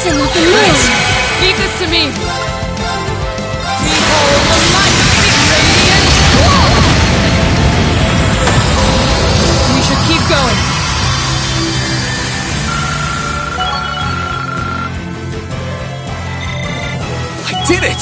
and nothing more. Leave this to me. Behold the mighty radiant wall. We should keep going. I did it!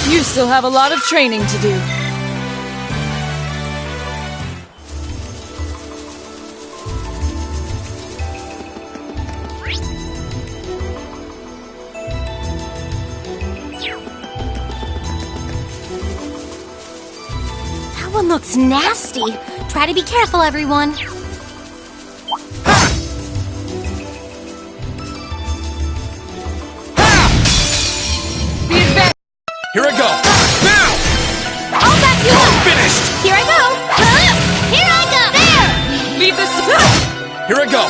You still have a lot of training to do. That one looks nasty. Try to be careful, everyone. Here I go! Now! I'll back you up! Finished! Here I go! Here I go! There! Leave this. Here I go!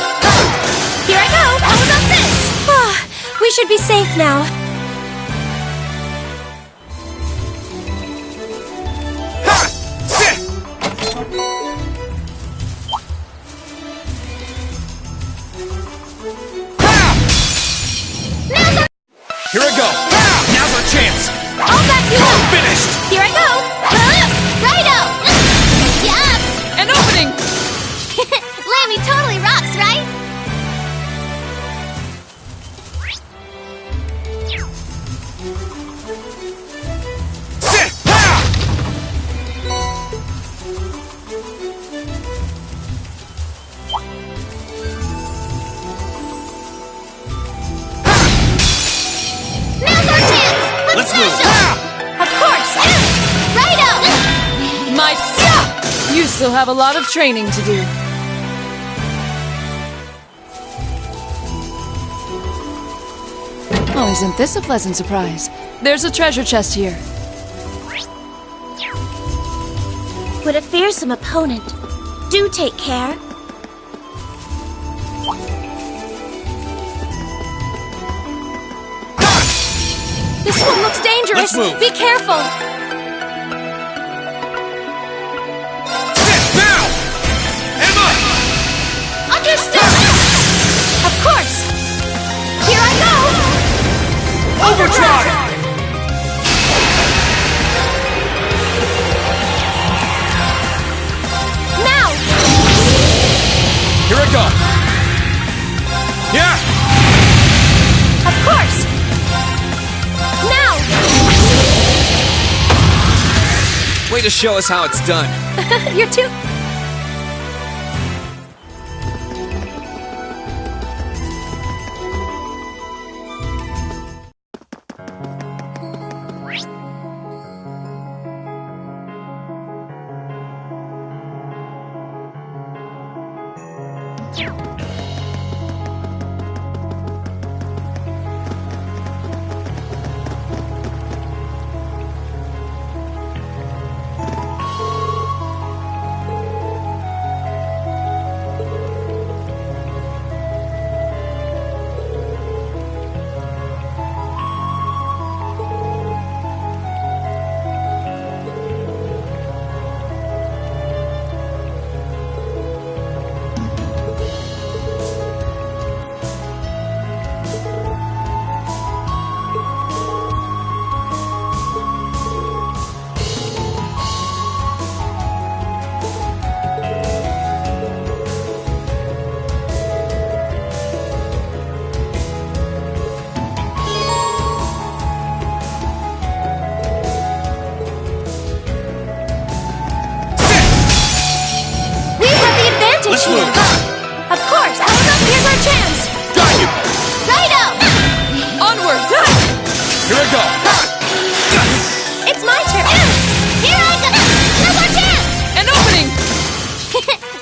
Here I go! How about this? We should be safe now. Ha! Sit! Now's our... Here I go! Now's our chance! I'll back you up! Finished! Here I go! Righto! Yup! An opening! Lammy totally rocks, right? Sit! Ha! Now's our chance! Let's move! Of course! Righto! You still have a lot of training to do. Oh, isn't this a pleasant surprise? There's a treasure chest here. With a fearsome opponent, do take care. This one looks dangerous. Let's move. Be careful. Sit now! Emma! Understood. Of course. Here I go. Overdrive! Now. Here I go! Yeah! Of course. Now. Way to show us how it's done. You're too... Let's move. Of course. Here's our chance. Got you! Righto. Onward! Here I go! It's my turn. Here I go. No more chance. An opening!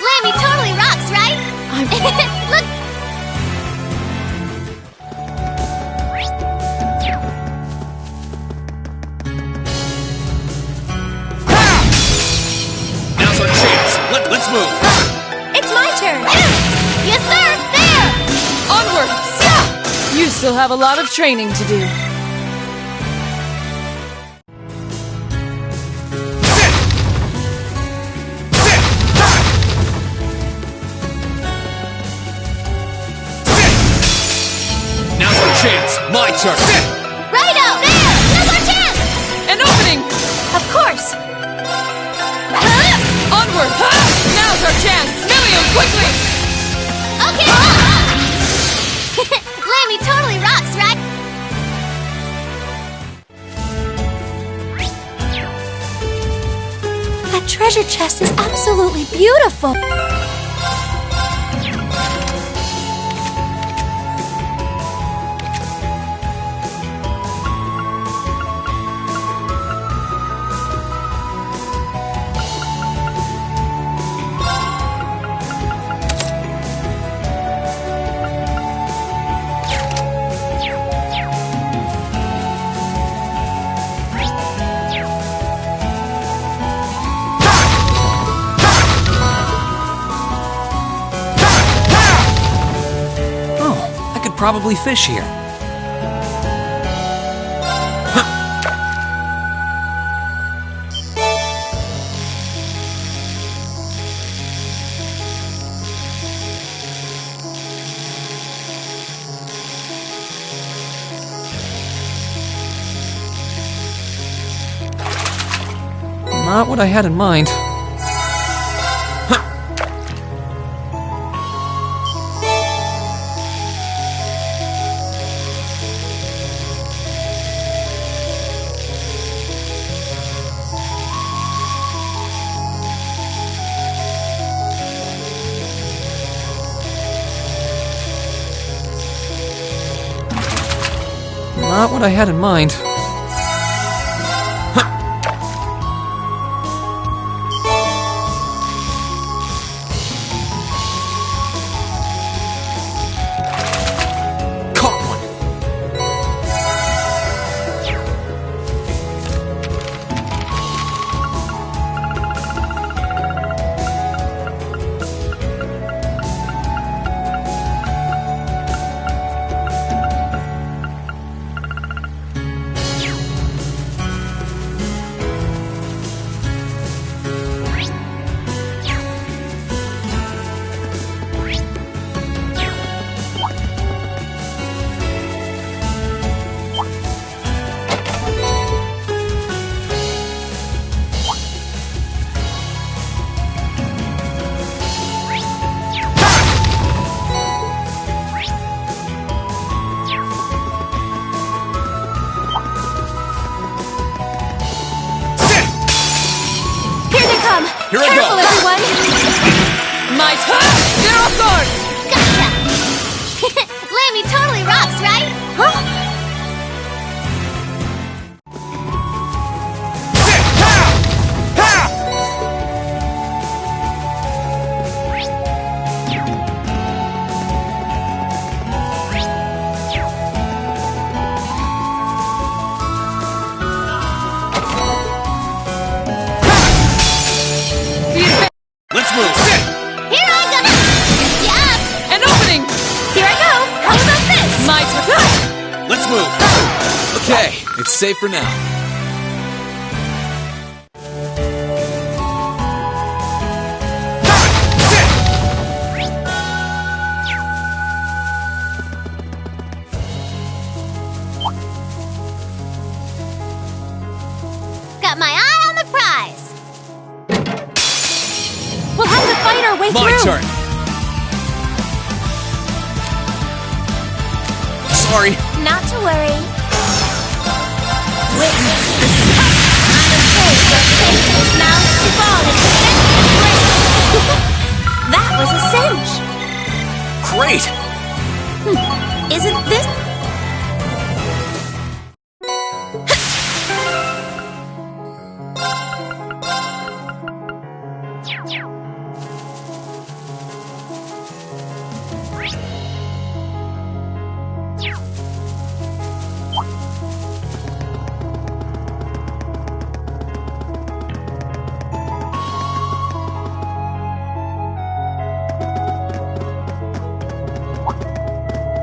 Lammy totally rocks, right? Look. Now's our chance. Let's move. It's my turn. Yes, sir. There. Onward! You still have a lot of training to do. Sit! Sit! Sit! Now's our chance. My turn. Sit! Righto. There. No more chance. An opening! Of course. Onward! Now's our chance! Million, quickly! Okay. Lammy totally rocks, right? That treasure chest is absolutely beautiful. Probably fish here. Not what I had in mind. Not what I had in mind. Caught one. Here I Careful, go! everyone! My turn! Get off guard! Gotcha! Lammy totally rocks, right? Huh? Sit! Ha! Ha! Let's move! Sit! Here I go! Yup! An opening! Here I go! How about this? My turn! Let's move! Okay, it's safe for now. Got my eye on the prize! We'll have to fight our way My through! turn! Sorry. Not to worry. Witness the sight. I'm afraid your faith is now fallen. That was a cinch. Great! Isn't this...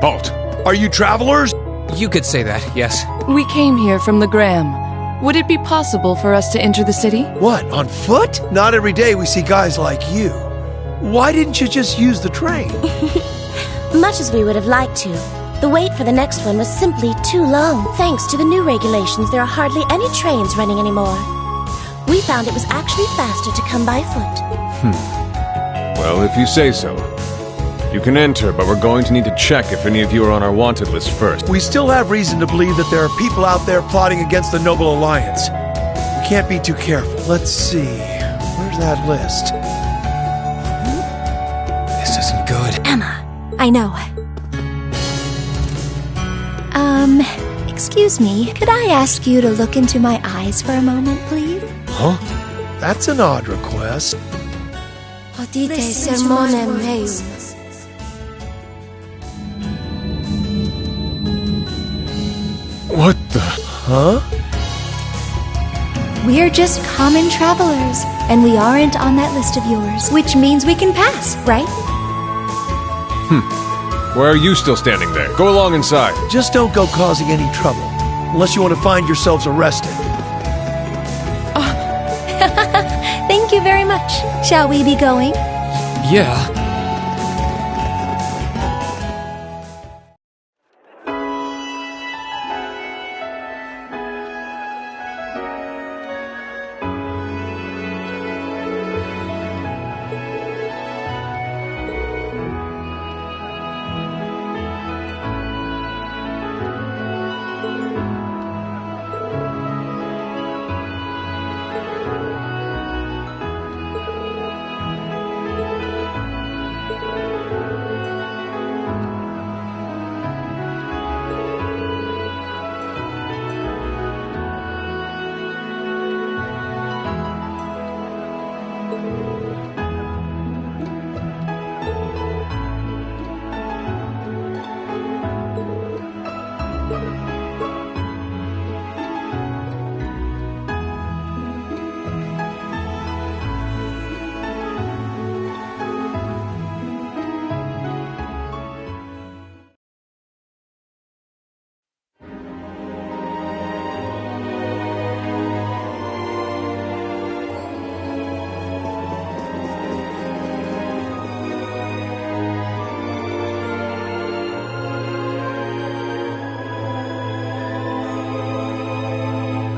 Halt! Are you travelers? You could say that, yes. We came here from the Gram. Would it be possible for us to enter the city? What, on foot? Not every day we see guys like you. Why didn't you just use the train? Much as we would have liked to, the wait for the next one was simply too long. Thanks to the new regulations, there are hardly any trains running anymore. We found it was actually faster to come by foot. Well, if you say so. You can enter, but we're going to need to check if any of you are on our wanted list first. We still have reason to believe that there are people out there plotting against the Noble Alliance. We can't be too careful. Let's see. Where's that list? This isn't good. Emma, I know. Excuse me, could I ask you to look into my eyes for a moment, please? Huh? That's an odd request. Potite sermonem meum. What the? Huh? We're just common travelers, and we aren't on that list of yours, which means we can pass, right? Why are you still standing there? Go along inside. Just don't go causing any trouble. Unless you want to find yourselves arrested. Thank you very much. Shall we be going? Yeah.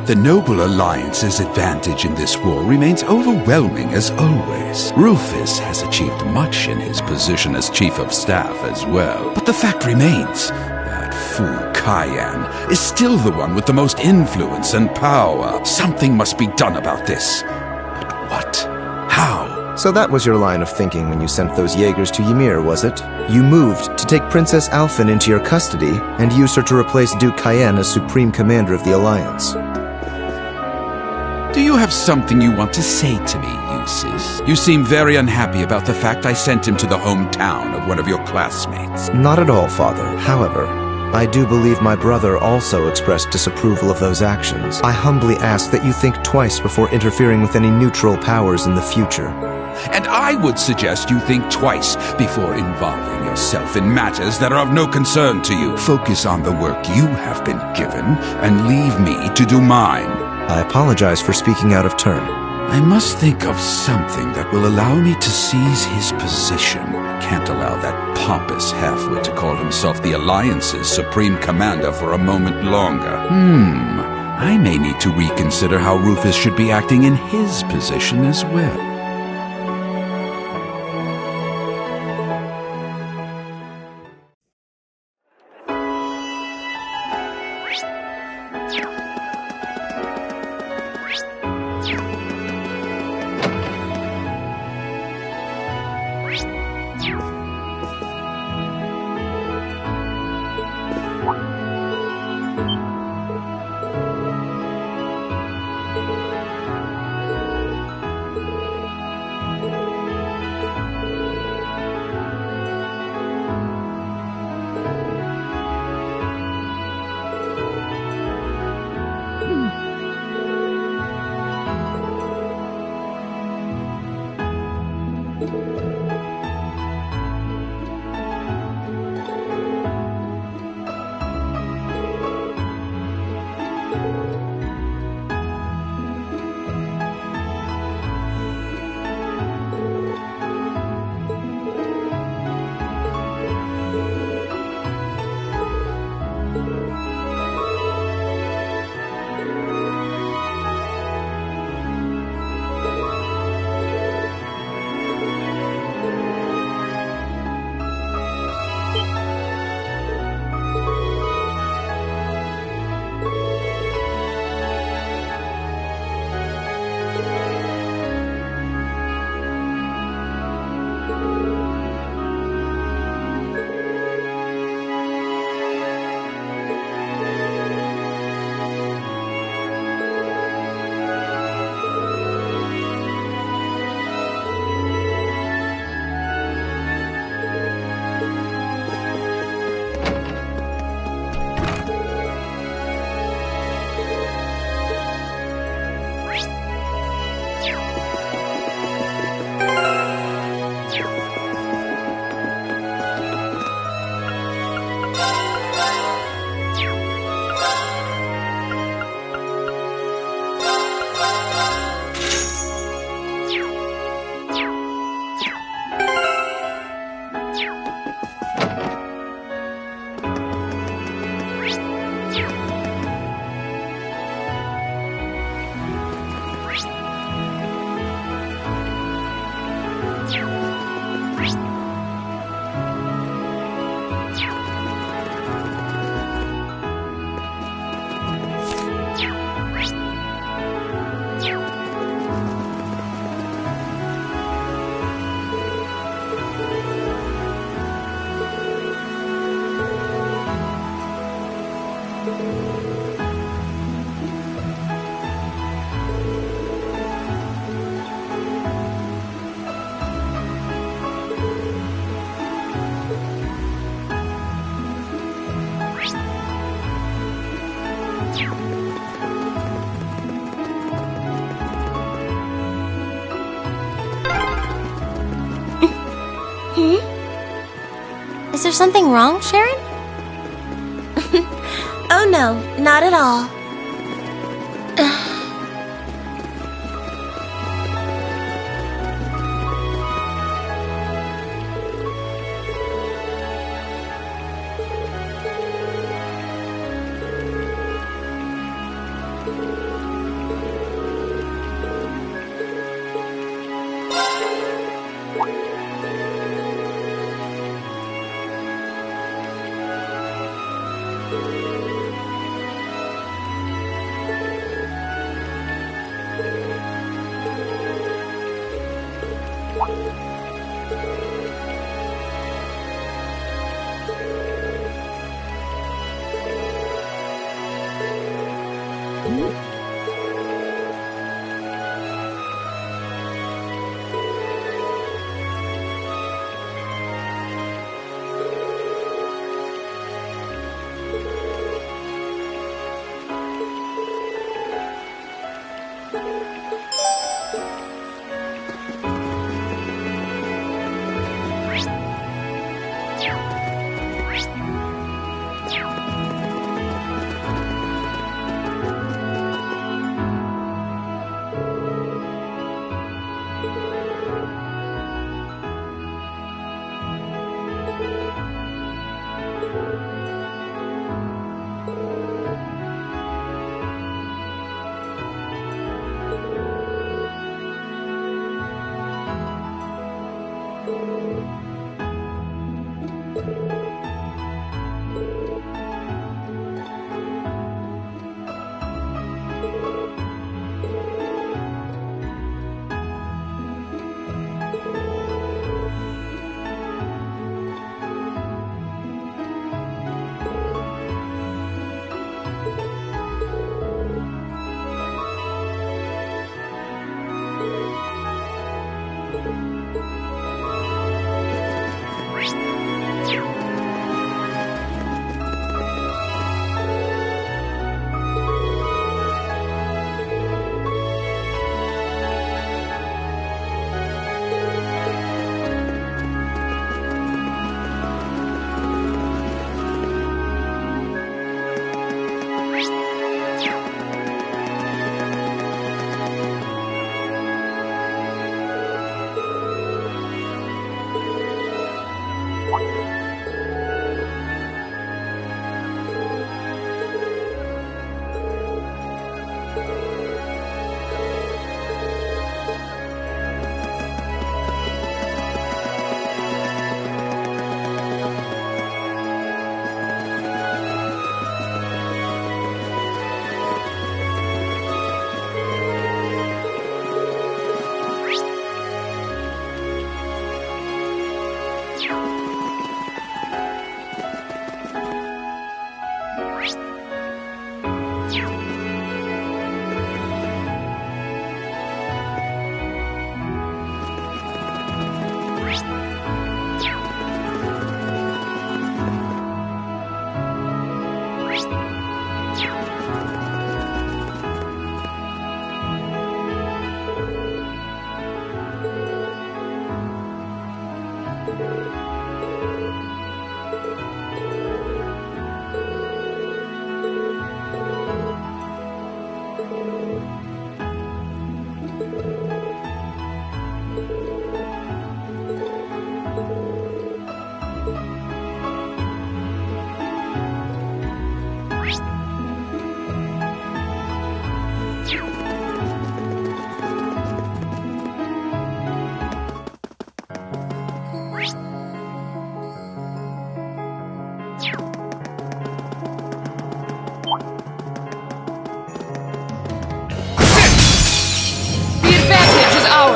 The Noble Alliance's advantage in this war remains overwhelming as always. Rufus has achieved much in his position as Chief of Staff as well. But the fact remains, that fool Cayenne is still the one with the most influence and power. Something must be done about this. But what? How? So that was your line of thinking when you sent those Jaegers to Ymir, was it? You moved to take Princess Alphen into your custody and use her to replace Duke Cayenne as Supreme Commander of the Alliance. Do you have something you want to say to me, Eustace? You seem very unhappy about the fact I sent him to the hometown of one of your classmates. Not at all, Father. However, I do believe my brother also expressed disapproval of those actions. I humbly ask that you think twice before interfering with any neutral powers in the future. And I would suggest you think twice before involving yourself in matters that are of no concern to you. Focus on the work you have been given and leave me to do mine. I apologize for speaking out of turn. I must think of something that will allow me to seize his position. I can't allow that pompous halfwit to call himself the Alliance's Supreme Commander for a moment longer. I may need to reconsider how Rufus should be acting in his position as well. Is there something wrong, Sharon? Oh no, not at all.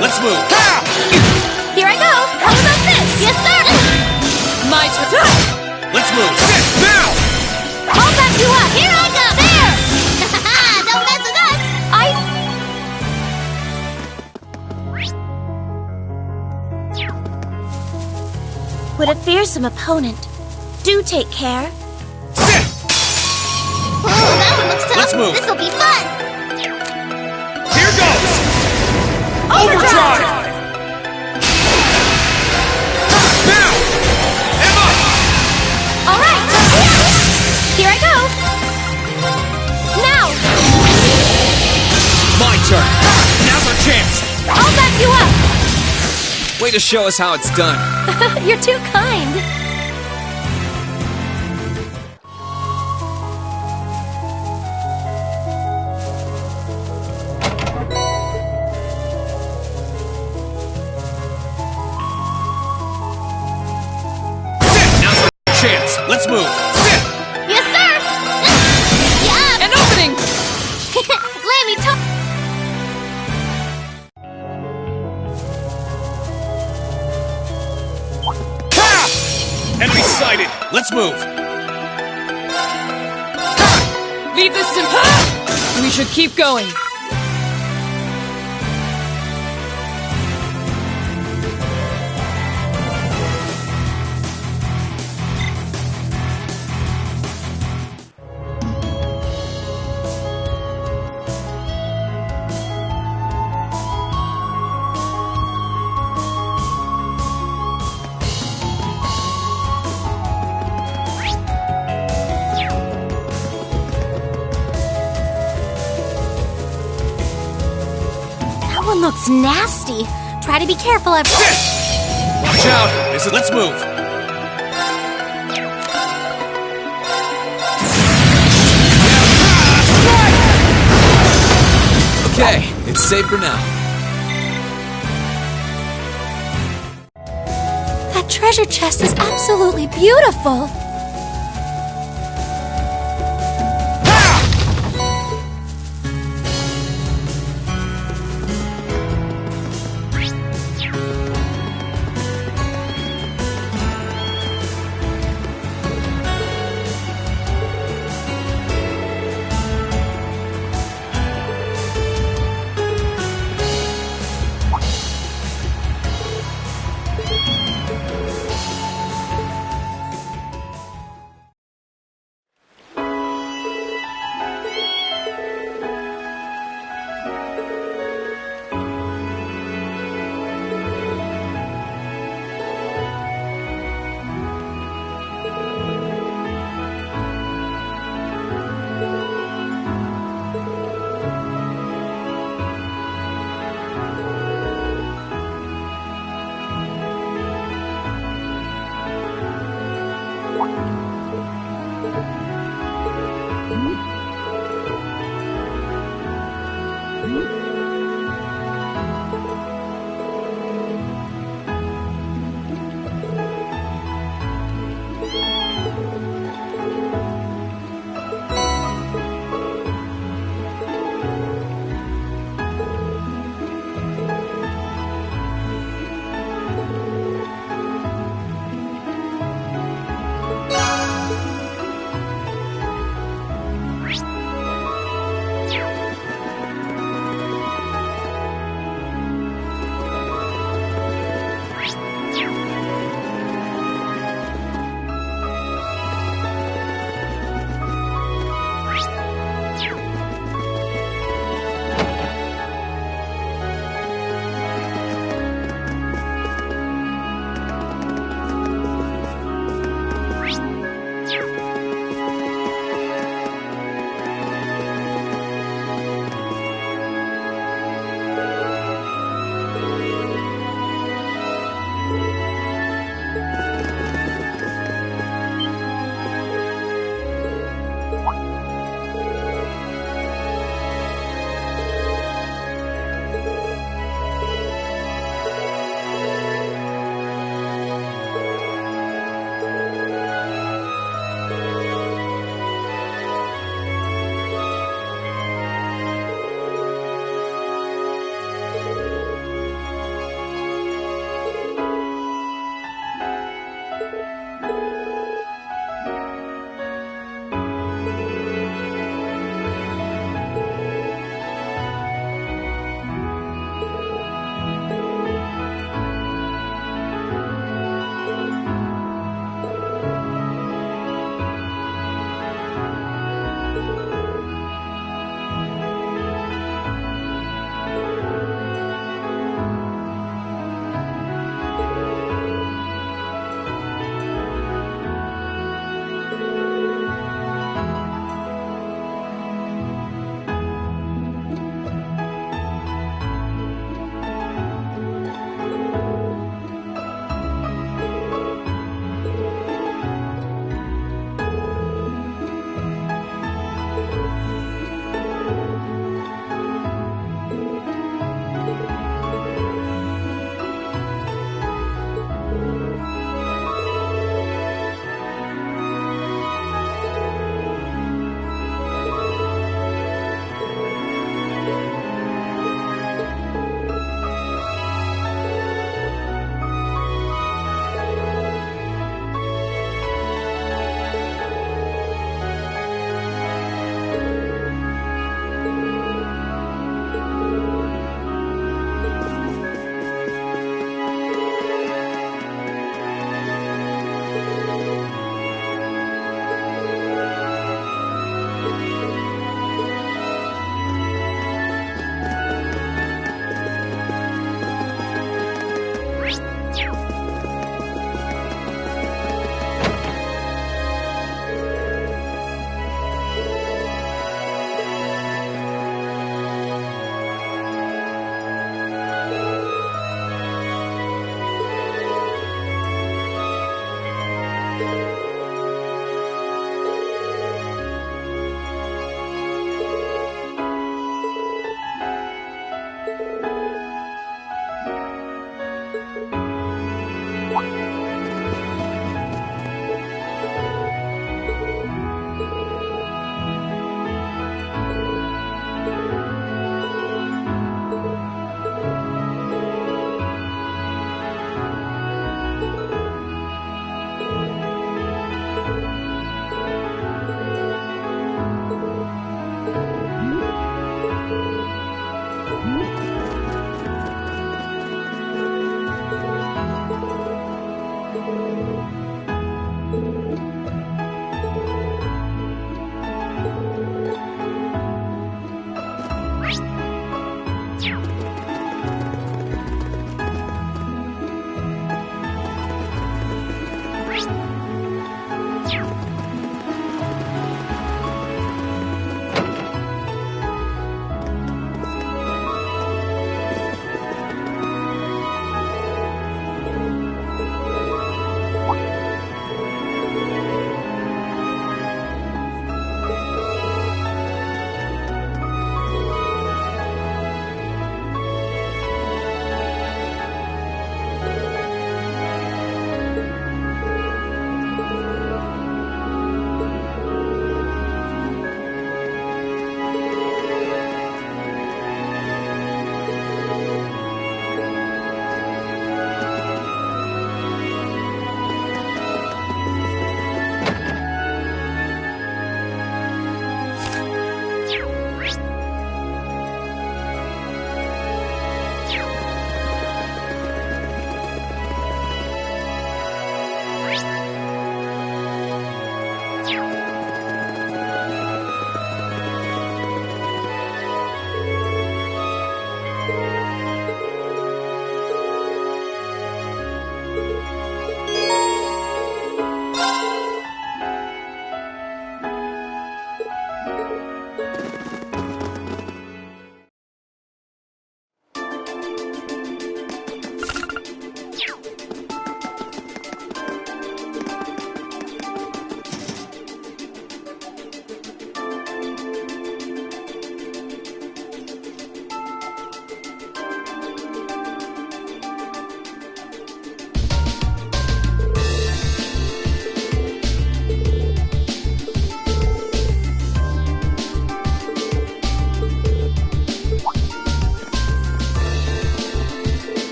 Let's move. Here I go! How about this? Yes, sir! My turn. Let's move. Sit now! I'll back you up! Here I go! There! Don't mess with us! What a fearsome opponent. Do take care. Sit! Oh, that one looks tough. Let's move. This'll be fun! Here goes! Overdrive! Now! Emma! All right! Here I go! Now! My turn! Now's our chance! I'll back you up! Way to show us how it's done. You're too kind. Chance. Let's move. Sit! Yes, sir! Yeah! An opening! Let me talk. Ha! Enemy sighted. Let's move. Leave this to... We should keep going. That one looks nasty. Try to be careful. Watch out! Let's move! Okay, it's safe for now. That treasure chest is absolutely beautiful.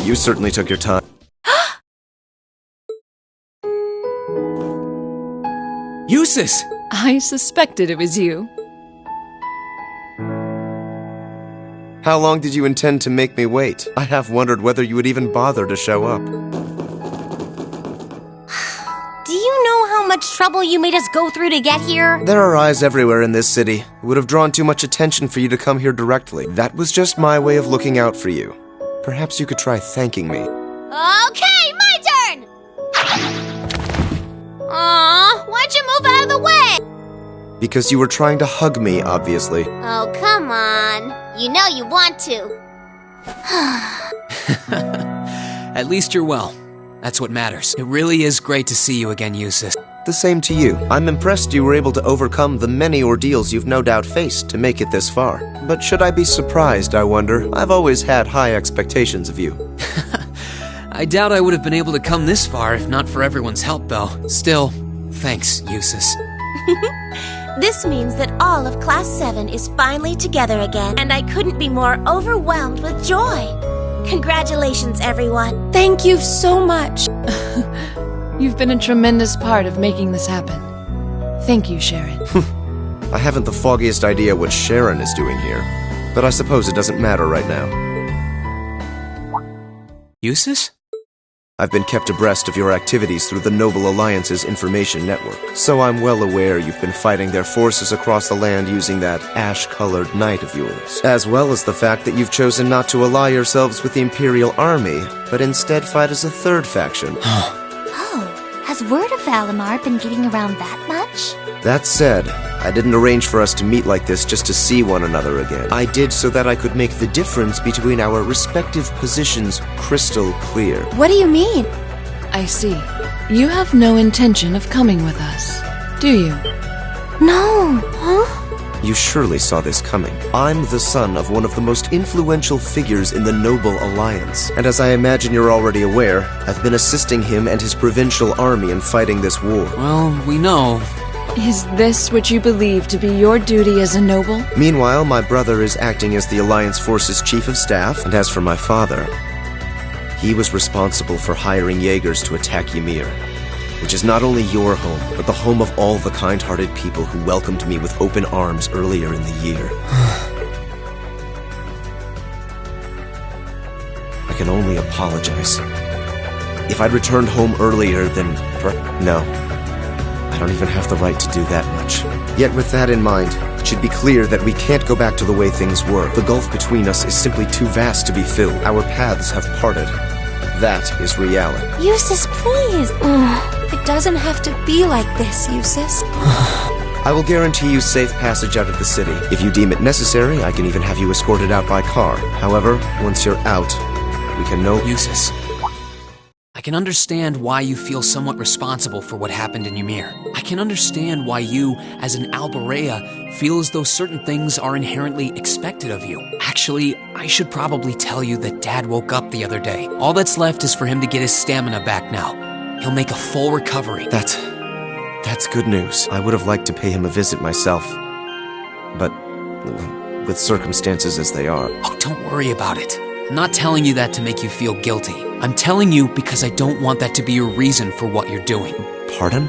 You certainly took your time. Eustace! I suspected it was you. How long did you intend to make me wait? I have wondered whether you would even bother to show up. Do you know how much trouble you made us go through to get here? There are eyes everywhere in this city. It would have drawn too much attention for you to come here directly. That was just my way of looking out for you. Perhaps you could try thanking me. Okay, my turn! Aw, why'd you move out of the way? Because you were trying to hug me, obviously. Oh, come on. You know you want to. At least you're well. That's what matters. It really is great to see you again, Eustace. The same to you. I'm impressed you were able to overcome the many ordeals you've no doubt faced to make it this far. But should I be surprised, I wonder? I've always had high expectations of you. I doubt I would have been able to come this far if not for everyone's help, though. Still, thanks, Eustace. This means that all of Class 7 is finally together again, and I couldn't be more overwhelmed with joy. Congratulations, everyone. Thank you so much. You've been a tremendous part of making this happen. Thank you, Sharon. I haven't the foggiest idea what Sharon is doing here, but I suppose it doesn't matter right now. Eustace? I've been kept abreast of your activities through the Noble Alliance's information network, so I'm well aware you've been fighting their forces across the land using that ash-colored knight of yours, as well as the fact that you've chosen not to ally yourselves with the Imperial Army, but instead fight as a third faction. Oh, has word of Valimar been getting around that much? That said, I didn't arrange for us to meet like this just to see one another again. I did so that I could make the difference between our respective positions crystal clear. What do you mean? I see. You have no intention of coming with us, do you? No. Huh? You surely saw this coming. I'm the son of one of the most influential figures in the Noble Alliance, and as I imagine you're already aware, I've been assisting him and his provincial army in fighting this war. Well, we know. Is this what you believe to be your duty as a noble? Meanwhile, my brother is acting as the Alliance Force's Chief of Staff, and as for my father, he was responsible for hiring Jaegers to attack Ymir, which is not only your home, but the home of all the kind-hearted people who welcomed me with open arms earlier in the year. I can only apologize. If I'd returned home earlier, then... No. I don't even have the right to do that much. Yet with that in mind, it should be clear that we can't go back to the way things were. The gulf between us is simply too vast to be filled. Our paths have parted. That is reality. Eustace, please. It doesn't have to be like this, Eustace. I will guarantee you safe passage out of the city. If you deem it necessary, I can even have you escorted out by car. However, once you're out, we can know... Eustace, I can understand why you feel somewhat responsible for what happened in Ymir. I can understand why you, as an Alberea, feel as though certain things are inherently expected of you. Actually, I should probably tell you that Dad woke up the other day. All that's left is for him to get his stamina back now. He'll make a full recovery. That's good news. I would have liked to pay him a visit myself. But with circumstances as they are... Oh, don't worry about it. I'm not telling you that to make you feel guilty. I'm telling you because I don't want that to be your reason for what you're doing. Pardon?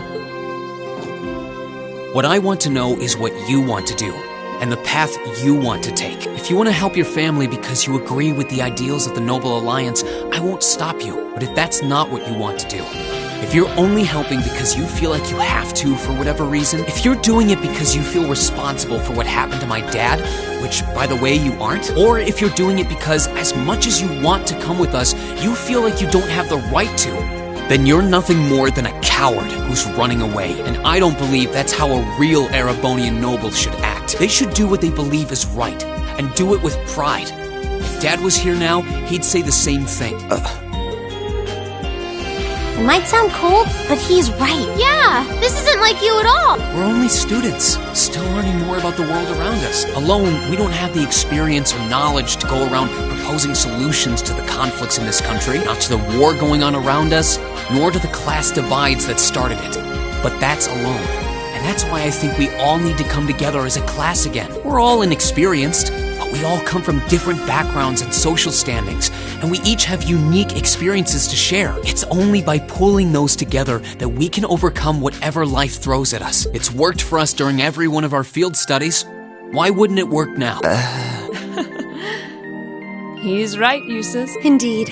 What I want to know is what you want to do, and the path you want to take. If you want to help your family because you agree with the ideals of the Noble Alliance, I won't stop you. But if that's not what you want to do, if you're only helping because you feel like you have to for whatever reason, if you're doing it because you feel responsible for what happened to my dad, which, by the way, you aren't, or if you're doing it because as much as you want to come with us, you feel like you don't have the right to, then you're nothing more than a coward who's running away. And I don't believe that's how a real Erebonian noble should act. They should do what they believe is right, and do it with pride. If Dad was here now, he'd say the same thing. It might sound cold, but he's right. Yeah, this isn't like you at all. We're only students, still learning more about the world around us. Alone, we don't have the experience or knowledge to go around proposing solutions to the conflicts in this country, not to the war going on around us, nor to the class divides that started it. But that's alone. And that's why I think we all need to come together as a class again. We're all inexperienced, but We all come from different backgrounds and social standings, and we each have unique experiences to share. It's only by pulling those together that we can overcome whatever life throws at us. It's worked for us during every one of our field studies. Why wouldn't it work now? He's right, Eustace. Indeed.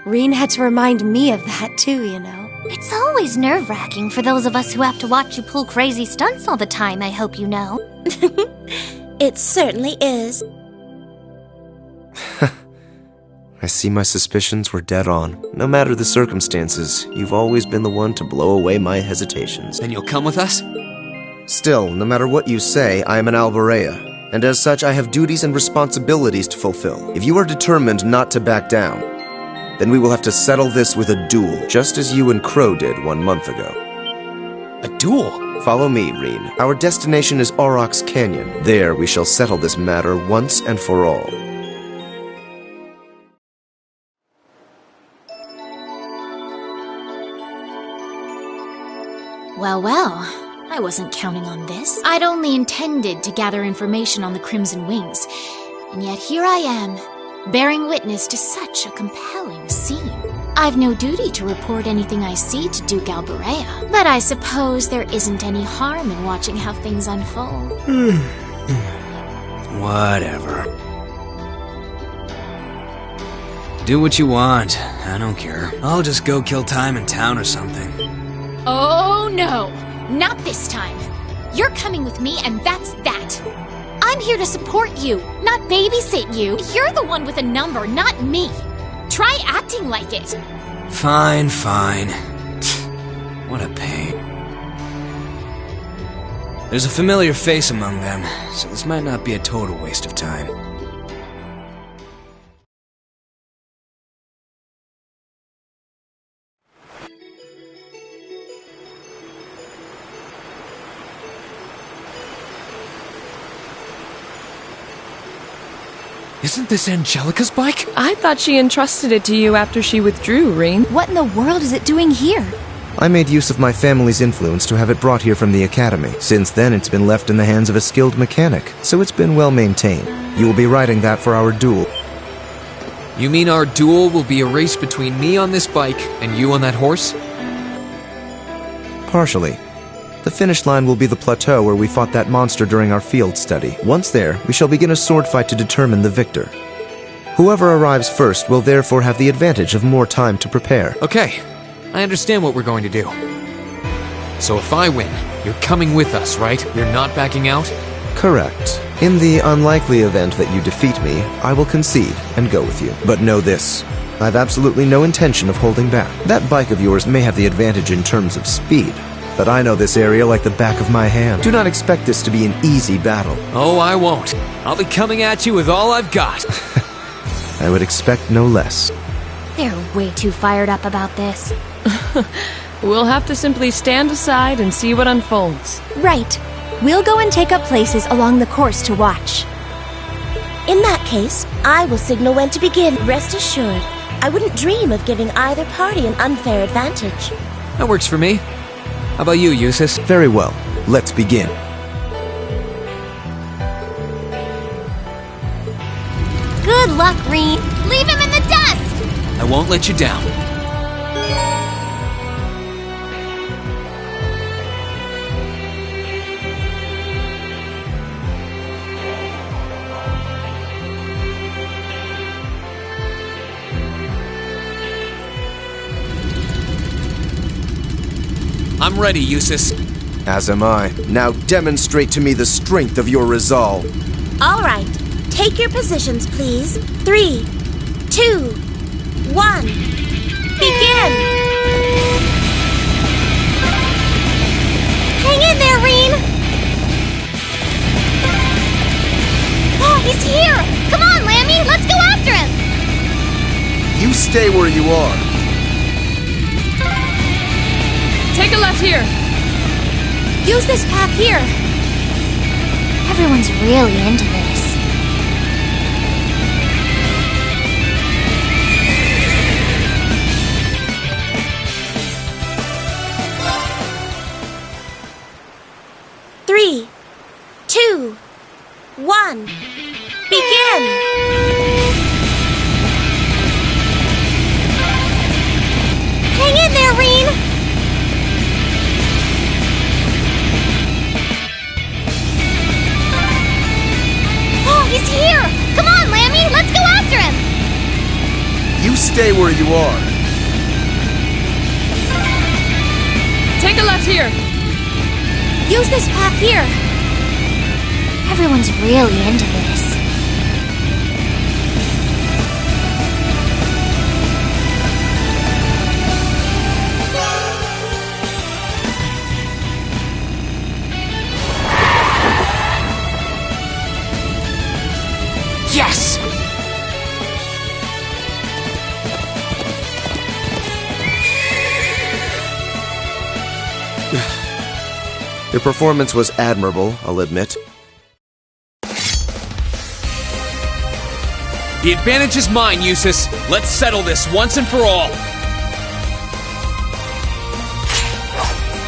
Reen had to remind me of that too, you know. It's always nerve-wracking for those of us who have to watch you pull crazy stunts all the time, I hope you know. It certainly is. I see my suspicions were dead on. No matter the circumstances, you've always been the one to blow away my hesitations. Then you'll come with us? Still, no matter what you say, I am an Alborea, and as such I have duties and responsibilities to fulfill. If you are determined not to back down, then we will have to settle this with a duel, just as you and Crow did 1 month ago. A duel? Follow me, Reen. Our destination is Aurochs Canyon. There we shall settle this matter once and for all. Well, I wasn't counting on this. I'd only intended to gather information on the Crimson Wings, and yet here I am, bearing witness to such a compelling scene. I've no duty to report anything I see to Duke Alborea, but I suppose there isn't any harm in watching how things unfold. Whatever. Do what you want. I don't care. I'll just go kill time in town or something. Oh no, not this time. You're coming with me and that's that. I'm here to support you, not babysit you. You're the one with a number, not me. Try acting like it. Fine. What a pain. There's a familiar face among them, so this might not be a total waste of time. Isn't this Angelica's bike? I thought she entrusted it to you after she withdrew, Reen. What in the world is it doing here? I made use of my family's influence to have it brought here from the academy. Since then, it's been left in the hands of a skilled mechanic, so it's been well maintained. You will be riding that for our duel. You mean our duel will be a race between me on this bike and you on that horse? Partially. The finish line will be the plateau where we fought that monster during our field study. Once there, we shall begin a sword fight to determine the victor. Whoever arrives first will therefore have the advantage of more time to prepare. Okay, I understand what we're going to do. So if I win, you're coming with us, right? You're not backing out? Correct. In the unlikely event that you defeat me, I will concede and go with you. But know this, I've absolutely no intention of holding back. That bike of yours may have the advantage in terms of speed, but I know this area like the back of my hand. Do not expect this to be an easy battle. Oh, I won't. I'll be coming at you with all I've got. I would expect no less. They're way too fired up about this. We'll have to simply stand aside and see what unfolds. Right. We'll go and take up places along the course to watch. In that case, I will signal when to begin. Rest assured, I wouldn't dream of giving either party an unfair advantage. That works for me. How about you, Eustace? Very well. Let's begin. Good luck, Reen. Leave him in the dust! I won't let you down. I'm ready, Eustace. As am I. Now demonstrate to me the strength of your resolve. All right. Take your positions, please. 3, 2, 1. Begin! Hang in there, Reen! Oh, he's here! Come on, Lammy, let's go after him! You stay where you are. Take a left here. Use this path here. Everyone's really into this. Three, 2, 1. Begin! stay where you are. Take a left here. Use this path here. Everyone's really into this. Yes! Your performance was admirable, I'll admit. The advantage is mine, Eustace. Let's settle this once and for all.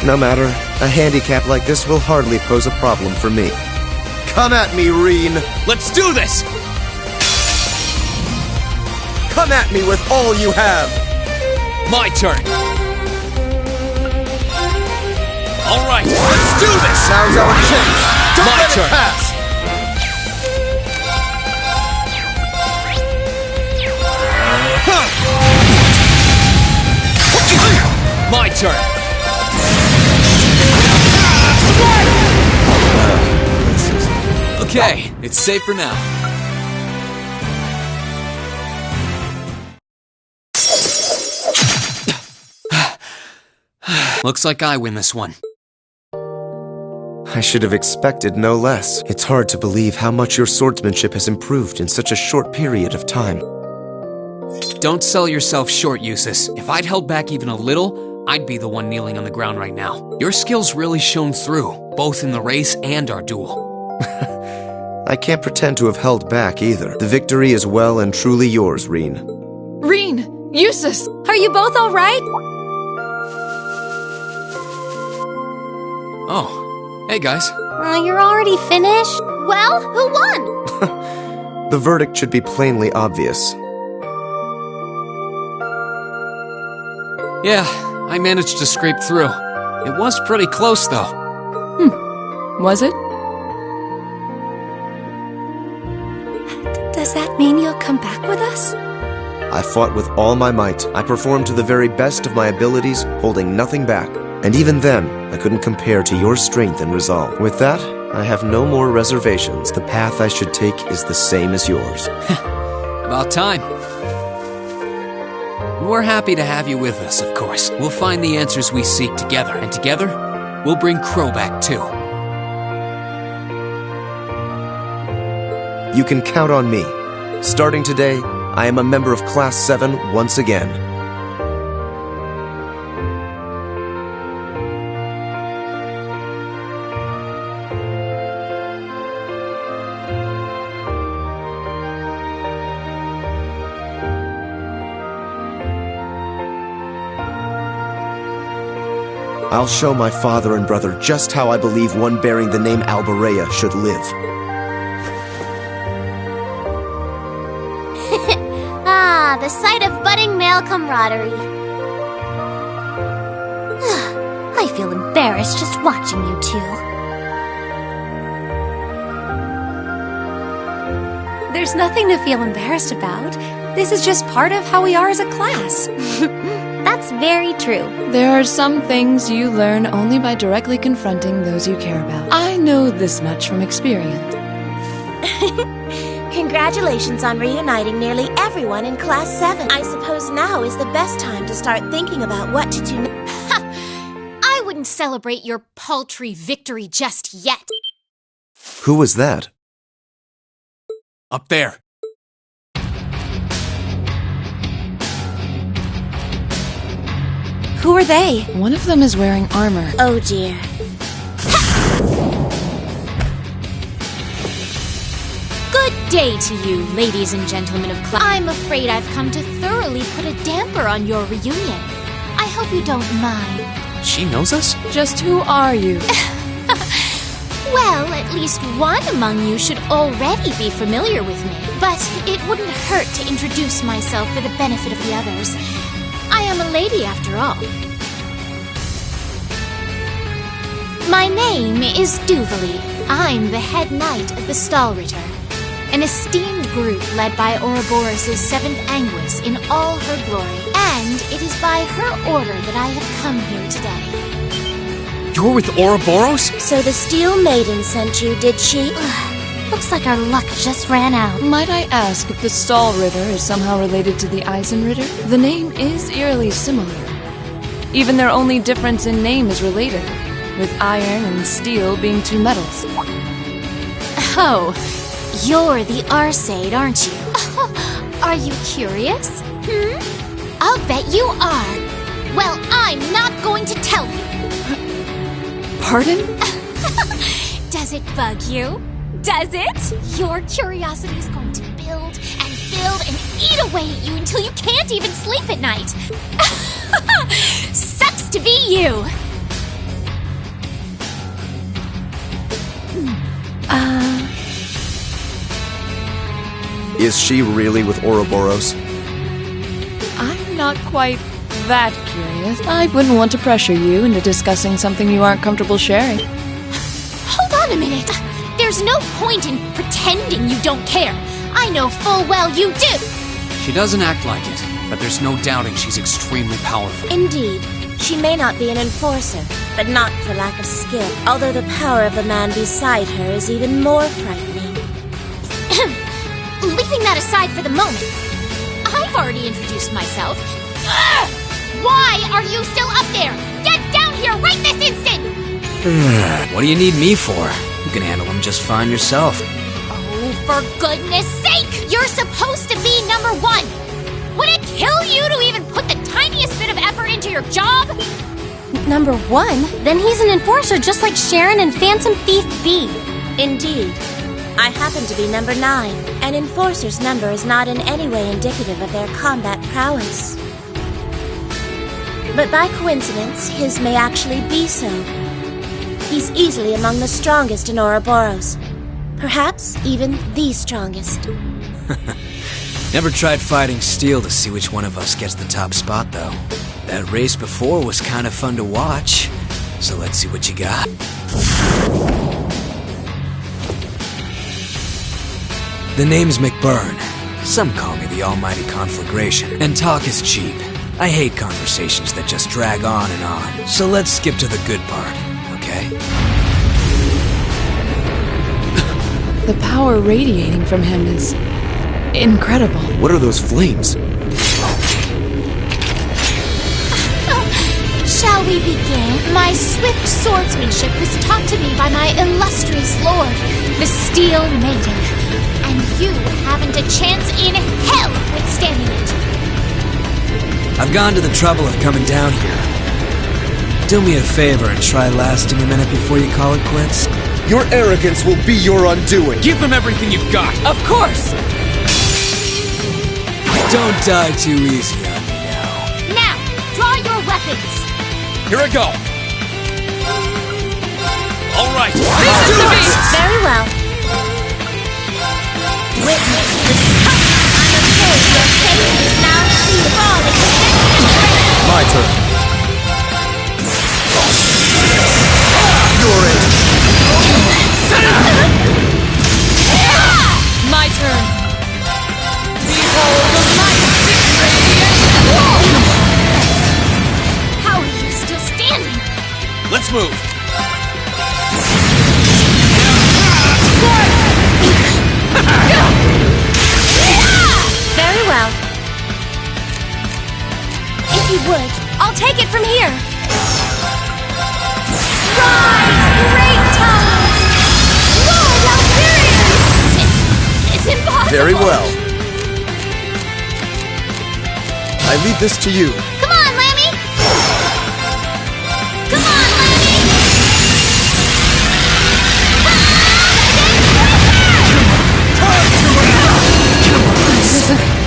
No matter, a handicap like this will hardly pose a problem for me. Come at me, Reen! Let's do this! Come at me with all you have! My turn. All right, let's do this! Now's our chance! Don't My let turn. it pass! My turn. Okay, it's safe for now. Looks like I win this one. I should have expected no less. It's hard to believe how much your swordsmanship has improved in such a short period of time. Don't sell yourself short, Eustace. If I'd held back even a little, I'd be the one kneeling on the ground right now. Your skills really shone through, both in the race and our duel. I can't pretend to have held back either. The victory is well and truly yours, Reen. Reen! Eustace! Are you both all right? Oh, hey guys. You're already finished? Well, who won? The verdict should be plainly obvious. Yeah, I managed to scrape through. It was pretty close, though. Was it? Does that mean you'll come back with us? I fought with all my might. I performed to the very best of my abilities, holding nothing back. And even then, I couldn't compare to your strength and resolve. With that, I have no more reservations. The path I should take is the same as yours. About time. We're happy to have you with us, of course. We'll find the answers we seek together, and together, we'll bring Crow back too. You can count on me. Starting today, I am a member of Class 7 once again. I'll show my father and brother just how I believe one bearing the name Alberea should live. The sight of budding male camaraderie. I feel embarrassed just watching you two. There's nothing to feel embarrassed about. This is just part of how we are as a class. That's very true. There are some things you learn only by directly confronting those you care about. I know this much from experience. Congratulations on reuniting nearly everyone in Class 7. I suppose now is the best time to start thinking about what to do next. I wouldn't celebrate your paltry victory just yet. Who was that? Up there. Who are they? One of them is wearing armor. Oh dear. Good day to you, ladies and gentlemen of class. I'm afraid I've come to thoroughly put a damper on your reunion. I hope you don't mind. She knows us? Just who are you? Well, at least one among you should already be familiar with me. But it wouldn't hurt to introduce myself for the benefit of the others. I am a lady after all. My name is Duvalie. I'm the head knight of the Stahlritter. an esteemed group led by Ouroboros' seventh Anguis in all her glory, and it is by her order that I have come here today. You're with Ouroboros? So the Steel Maiden sent you, did she? Looks like our luck just ran out. Might I ask if the Stahl Ritter is somehow related to the Eisenritter? The name is eerily similar. Even their only difference in name is related, with iron and steel being two metals. Oh, you're the Arseid, aren't you? Are you curious? I'll bet you are. Well, I'm not going to tell you. Pardon? Does it bug you? Does it? Your curiosity is going to build and build and eat away at you until you can't even sleep at night. Sucks to be you. Is she really with Ouroboros? I'm not quite that curious. I wouldn't want to pressure you into discussing something you aren't comfortable sharing. Hold on a minute. There's no point in pretending you don't care. I know full well you do. She doesn't act like it, but there's no doubting she's extremely powerful. Indeed. She may not be an enforcer, but not for lack of skill, although the power of the man beside her is even more frightening. Leaving that aside for the moment, I've already introduced myself. Ugh! Why are you still up there? Get down here right this instant! What do you need me for? You can handle them just fine yourself. Oh, for goodness sake! You're supposed to be number one! Would it kill you to even put the tiniest bit of effort into your job? Number one? Then he's an enforcer just like Sharon and Phantom Thief B. Indeed. I happen to be number 9. An enforcer's number is not in any way indicative of their combat prowess. But by coincidence, his may actually be so. He's easily among the strongest in Ouroboros. Perhaps even the strongest. Never tried fighting steel to see which one of us gets the top spot, though. That race before was kind of fun to watch, so let's see what you got. The name's McBurn. Some call me the almighty conflagration. And talk is cheap. I hate conversations that just drag on and on. So let's skip to the good part, okay? The power radiating from him is incredible. What are those flames? Shall we begin? My swift swordsmanship was taught to me by my illustrious lord, the Steel Maiden. And you haven't a chance in hell withstanding it. I've gone to the trouble of coming down here. Do me a favor and try lasting a minute before you call it quits. Your arrogance will be your undoing. Give him everything you've got! Of course! Don't die too easy on me now. Now, draw your weapons. Here I go! Alright, let's Let's do do this! it! Very well. Witness the sight. I'm afraid your fate is now falling. My turn. You're it. My turn. Behold the light radiant. How are you still standing? Let's move! Very well. If you would, I'll take it from here. Rise, great tongues! Lord Alfarius! It's impossible. Very well. I leave this to you. Come on, Lammy. Come on, Lammy.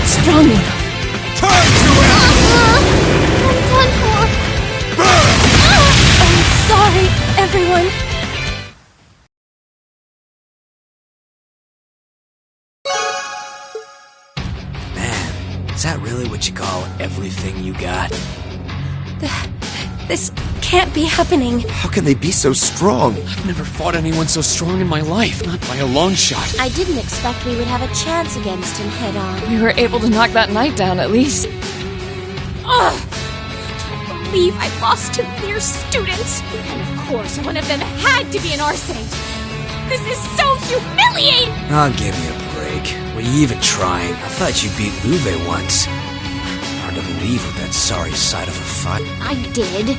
Strong enough. I'm done for. I'm sorry, everyone. Man, is that really what you call everything you got? This can't be happening. How can they be so strong? I've never fought anyone so strong in my life, not by a long shot. I didn't expect we would have a chance against him head-on. We were able to knock that knight down at least. Ugh! I can't believe I lost to mere students. And of course, one of them had to be an Arsate. This is so humiliating! I'll give you a break. Were you even trying? I thought you beat Luve once. Hard to believe with that sorry side of a fight. I did.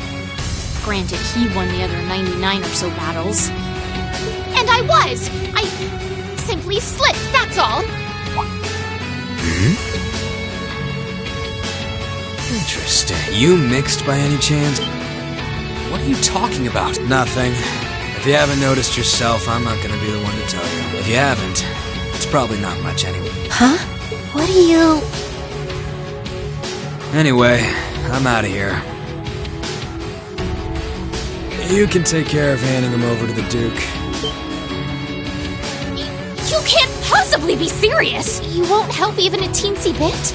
Granted, he won the other 99 or so battles. And I was! I simply slipped, that's all. Interesting. You mixed by any chance? What are you talking about? Nothing. If you haven't noticed yourself, I'm not gonna be the one to tell you. If you haven't, it's probably not much anyway. Huh? What are you... Anyway, I'm out of here. You can take care of handing him over to the Duke. You can't possibly be serious! You won't help even a teensy bit?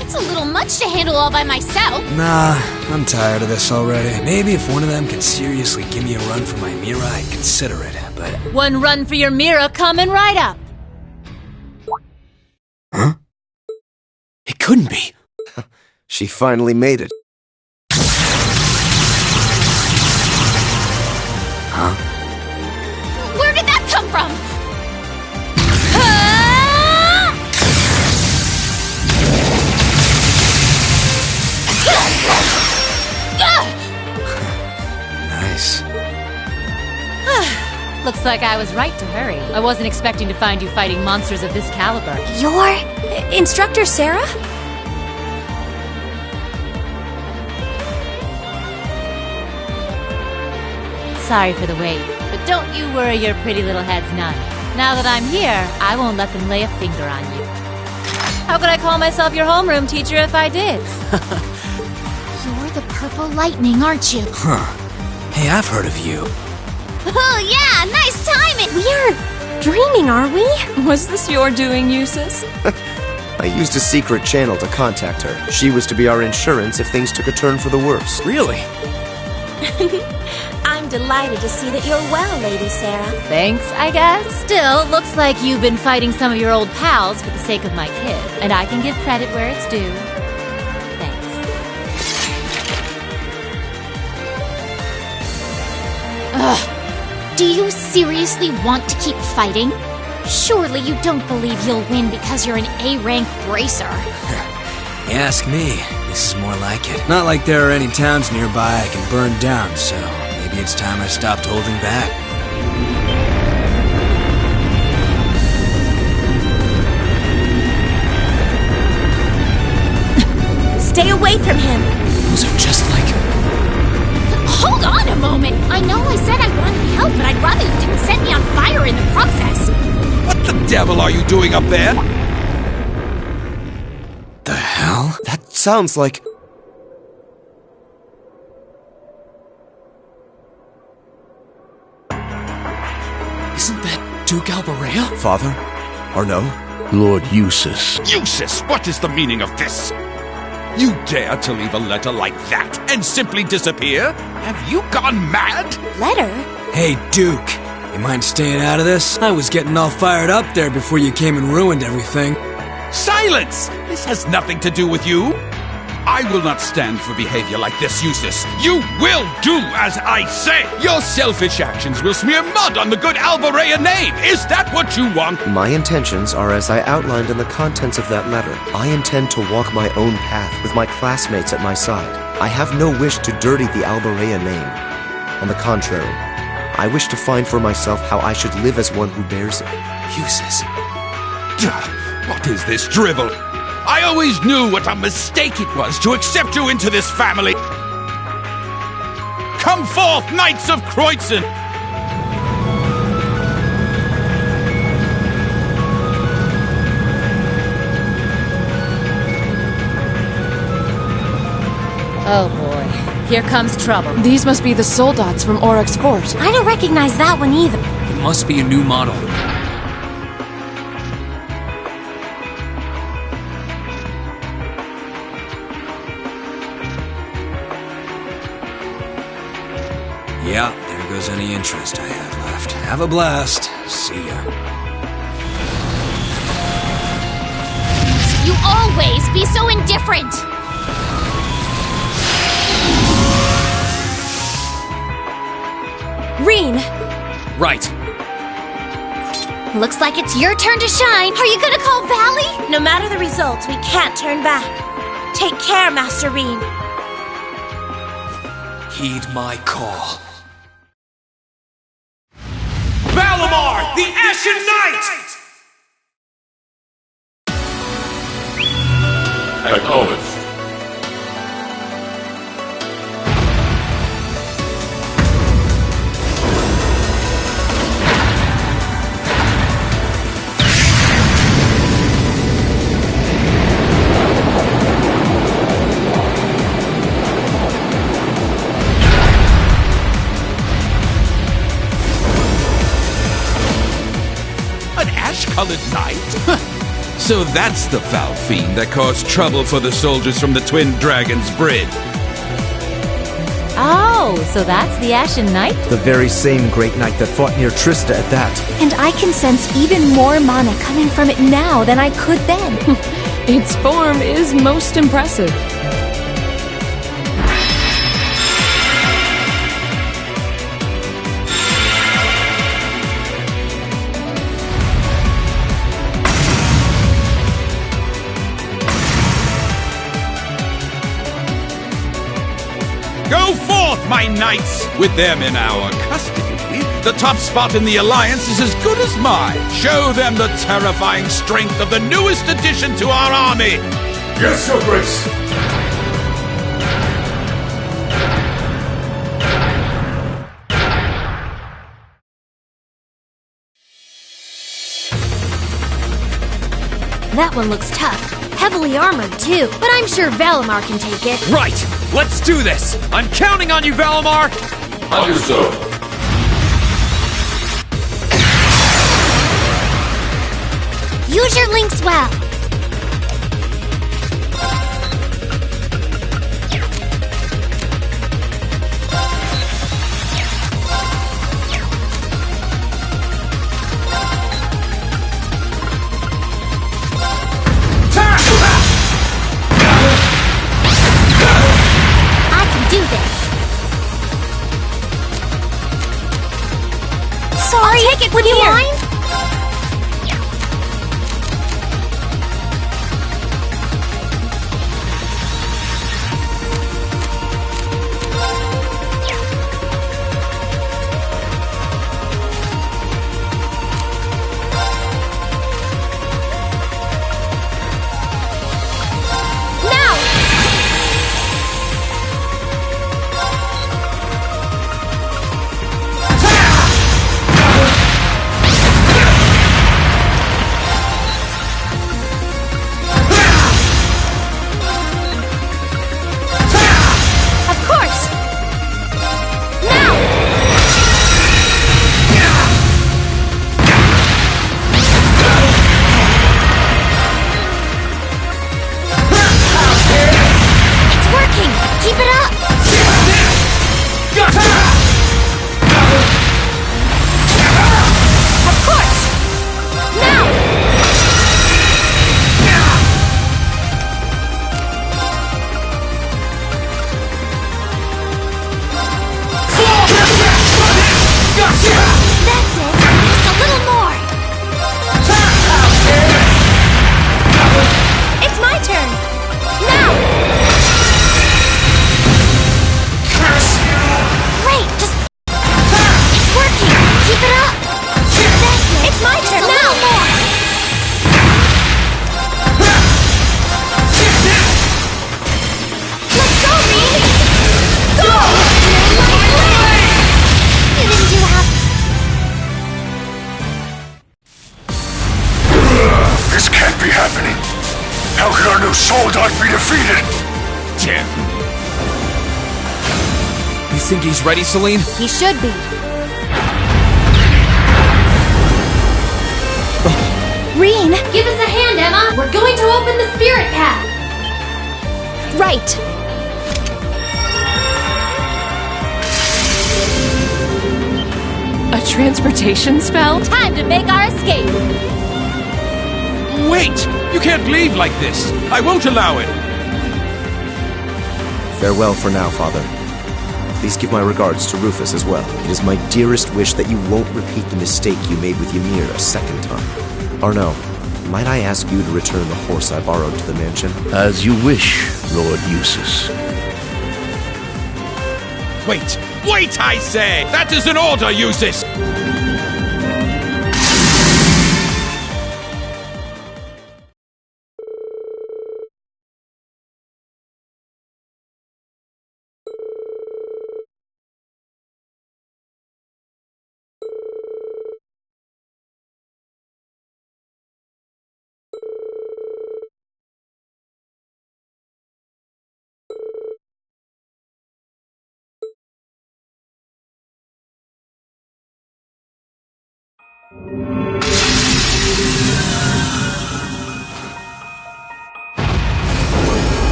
It's a little much to handle all by myself. Nah, I'm tired of this already. Maybe if one of them could seriously give me a run for my Mira, I'd consider it, but... One run for your Mira coming right up. Huh? It couldn't be. She finally made it. Huh? Where did that come from? Nice. Looks like I was right to hurry. I wasn't expecting to find you fighting monsters of this caliber. Your... Instructor Sarah? Sorry for the wait, but don't you worry your pretty little heads none. Now that I'm here, I won't let them lay a finger on you. How could I call myself your homeroom teacher if I did? You're the Purple Lightning, aren't you? Huh. Hey, I've heard of you. Oh yeah, nice timing! We aren't dreaming, are we? Was this your doing, Eustace? I used a secret channel to contact her. She was to be our insurance if things took a turn for the worse. Really? I'm delighted to see that you're well, Lady Sarah. Thanks, I guess. Still, looks like you've been fighting some of your old pals for the sake of my kid, and I can give credit where it's due. Thanks. Ugh. Do you seriously want to keep fighting? Surely you don't believe you'll win because you're an A-rank bracer. You ask me, this is more like it. Not like there are any towns nearby I can burn down, so maybe it's time I stopped holding back. Stay away from him. Those are just like... Hold on a moment! I know I said I wanted help, but I'd rather you didn't set me on fire in the process. What the devil are you doing up there? The hell? That sounds like... Isn't that Duke Alberea? Father? Or no? Lord Eustace. Eustace, what is the meaning of this? You dare to leave a letter like that and simply disappear? Have you gone mad? Letter? Hey, Duke. You mind staying out of this? I was getting all fired up there before you came and ruined everything. Silence! This has nothing to do with you. I will not stand for behavior like this, Eustace. You will do as I say. Your selfish actions will smear mud on the good Alberea name. Is that what you want? My intentions are as I outlined in the contents of that letter. I intend to walk my own path with my classmates at my side. I have no wish to dirty the Alberea name. On the contrary, I wish to find for myself how I should live as one who bears it. Eustace. What is this drivel? I always knew what a mistake it was to accept you into this family. Come forth, Knights of Kreutzen! Oh boy, here comes trouble. These must be the soldats from Oryx Fort. I don't recognize that one either. It must be a new model. Yeah, there goes any interest I had left. Have a blast. See ya. You always be so indifferent! Reen! Right. Looks like it's your turn to shine. Are you gonna call Valley? No matter the results, we can't turn back. Take care, Master Reen. Heed my call. Valimar, the Ashen Knight! Acknowledged. An ash-colored knight? So that's the foul fiend that caused trouble for the soldiers from the Twin Dragons Bridge. Oh, so that's the Ashen Knight? The very same great knight that fought near Trista at that. And I can sense even more mana coming from it now than I could then. Its form is most impressive. Go forth, my knights! With them in our custody, the top spot in the Alliance is as good as mine. Show them the terrifying strength of the newest addition to our army! Yes, Your Grace. That one looks tough. Heavily armored, too. But I'm sure Valimar can take it. Right! Let's do this! I'm counting on you, Valimar! Understood. Use your links well. I can do this. Sorry, I'll take it. Would you mind? Soldat be defeated! Damn. You think he's ready, Celine? He should be. Reen! Give us a hand, Emma! We're going to open the spirit path! Right! A transportation spell? Time to make our escape! Wait! You can't leave like this! I won't allow it! Farewell for now, Father. Please give my regards to Rufus as well. It is my dearest wish that you won't repeat the mistake you made with Ymir a second time. Arno, might I ask you to return the horse I borrowed to the mansion? As you wish, Lord Eustace. Wait! Wait, I say! That is an order, Eustace!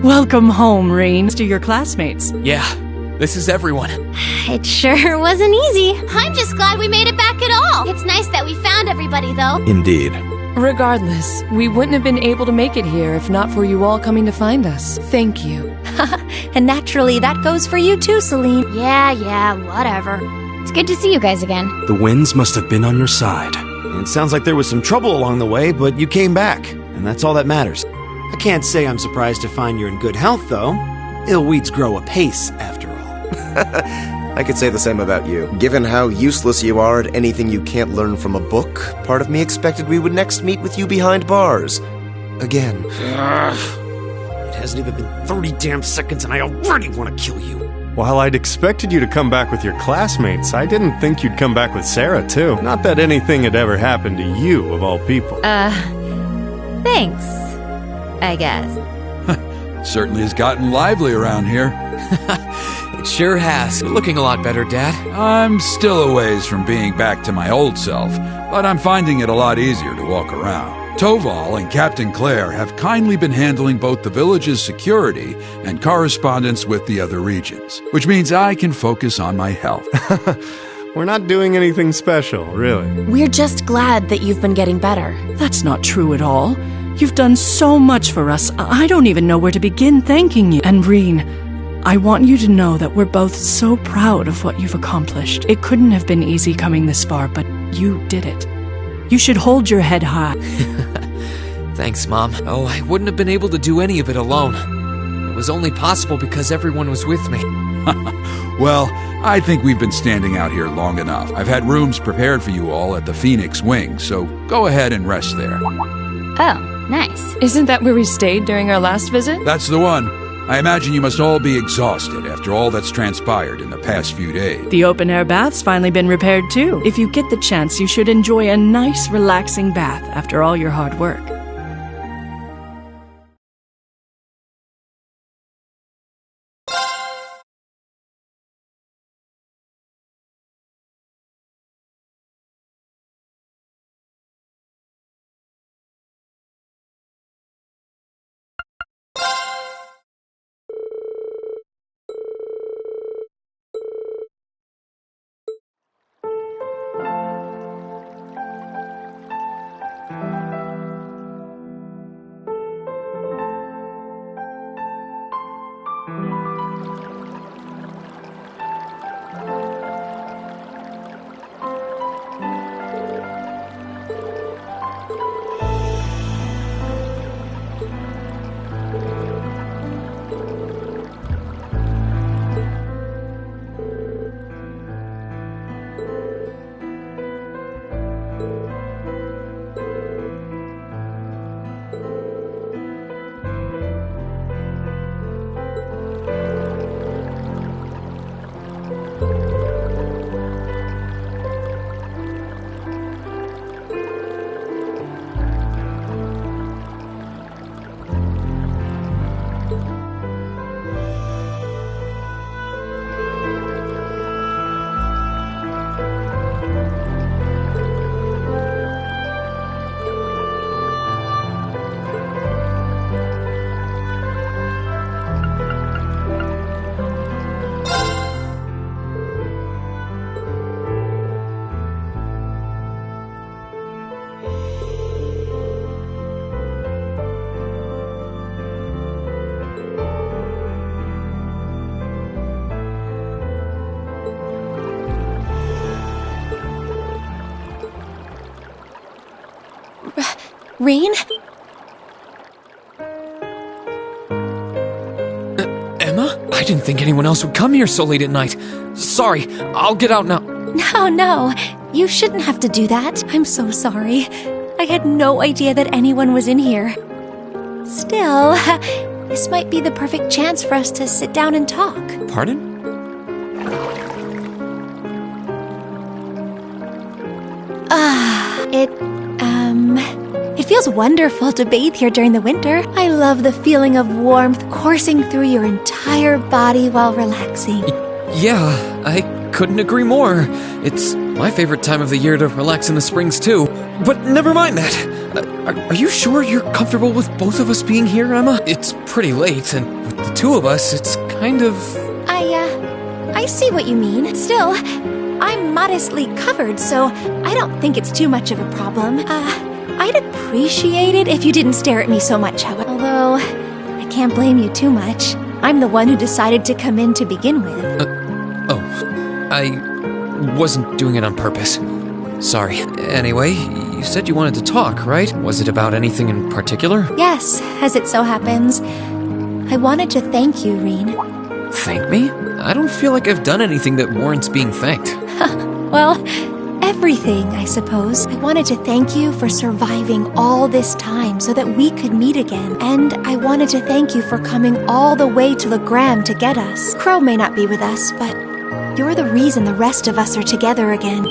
Welcome home, Rain, to your classmates. Yeah, this is everyone. It sure wasn't easy. I'm just glad we made it back at all. It's nice that we found everybody, though. Indeed. Regardless, we wouldn't have been able to make it here if not for you all coming to find us. Thank you. And naturally, that goes for you too, Celine. Yeah, whatever. It's good to see you guys again. The winds must have been on your side. It sounds like there was some trouble along the way, but you came back, and that's all that matters. I can't say I'm surprised to find you're in good health, though. Ill weeds grow apace, after all. I could say the same about you. Given how useless you are at anything you can't learn from a book, part of me expected we would next meet with you behind bars. Again. It hasn't even been 30 damn seconds and I already want to kill you. While I'd expected you to come back with your classmates, I didn't think you'd come back with Sarah, too. Not that anything had ever happened to you, of all people. Thanks, I guess. Certainly has gotten lively around here. It sure has. You're looking a lot better, Dad. I'm still a ways from being back to my old self, but I'm finding it a lot easier to walk around. Toval and Captain Claire have kindly been handling both the village's security and correspondence with the other regions, which means I can focus on my health. We're not doing anything special, really. We're just glad that you've been getting better. That's not true at all. You've done so much for us, I don't even know where to begin thanking you. And Reen, I want you to know that we're both so proud of what you've accomplished. It couldn't have been easy coming this far, but you did it. You should hold your head high. Thanks, Mom. Oh, I wouldn't have been able to do any of it alone. It was only possible because everyone was with me. Well, I think we've been standing out here long enough. I've had rooms prepared for you all at the Phoenix Wing, so go ahead and rest there. Oh, nice. Isn't that where we stayed during our last visit? That's the one. I imagine you must all be exhausted after all that's transpired in the past few days. The open-air bath's finally been repaired, too. If you get the chance, you should enjoy a nice, relaxing bath after all your hard work. Reen? Emma? I didn't think anyone else would come here so late at night. Sorry, I'll get out now. No. You shouldn't have to do that. I'm so sorry. I had no idea that anyone was in here. Still, this might be the perfect chance for us to sit down and talk. Pardon? It feels wonderful to bathe here during the winter. I love the feeling of warmth coursing through your entire body while relaxing. Yeah, I couldn't agree more. It's my favorite time of the year to relax in the springs, too. But never mind that. Are you sure you're comfortable with both of us being here, Emma? It's pretty late, and with the two of us, it's kind of... I see what you mean. Still, I'm modestly covered, so I don't think it's too much of a problem. I'd appreciate it if you didn't stare at me so much, however. Although, I can't blame you too much. I'm the one who decided to come in to begin with. I wasn't doing it on purpose. Sorry. Anyway, you said you wanted to talk, right? Was it about anything in particular? Yes, as it so happens. I wanted to thank you, Reen. Thank me? I don't feel like I've done anything that warrants being thanked. Well, everything, I suppose. I wanted to thank you for surviving all this time so that we could meet again. And I wanted to thank you for coming all the way to Legram to get us. Crow may not be with us, but you're the reason the rest of us are together again.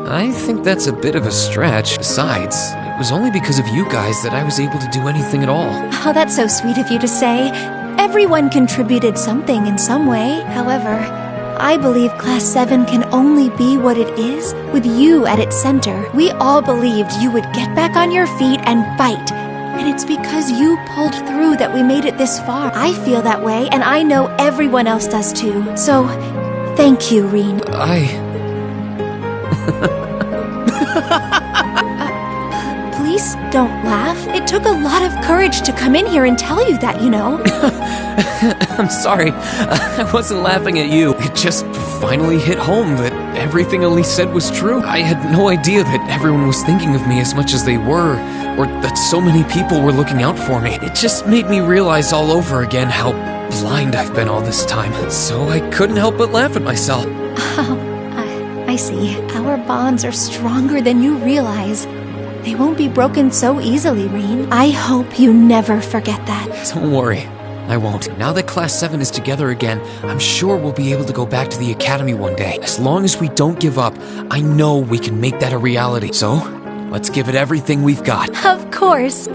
I think that's a bit of a stretch. Besides, it was only because of you guys that I was able to do anything at all. Oh, that's so sweet of you to say. Everyone contributed something in some way. However, I believe Class 7 can only be what it is with you at its center. We all believed you would get back on your feet and fight. And it's because you pulled through that we made it this far. I feel that way, and I know everyone else does too. So, thank you, Reen. Please don't laugh. It took a lot of courage to come in here and tell you that, you know. I'm sorry. I wasn't laughing at you. It just finally hit home that everything Elise said was true. I had no idea that everyone was thinking of me as much as they were, or that so many people were looking out for me. It just made me realize all over again how blind I've been all this time. So I couldn't help but laugh at myself. I see. Our bonds are stronger than you realize. They won't be broken so easily, Reen. I hope you never forget that. Don't worry. I won't. Now that Class 7 is together again, I'm sure we'll be able to go back to the academy one day. As long as we don't give up, I know we can make that a reality. So, let's give it everything we've got. Of course.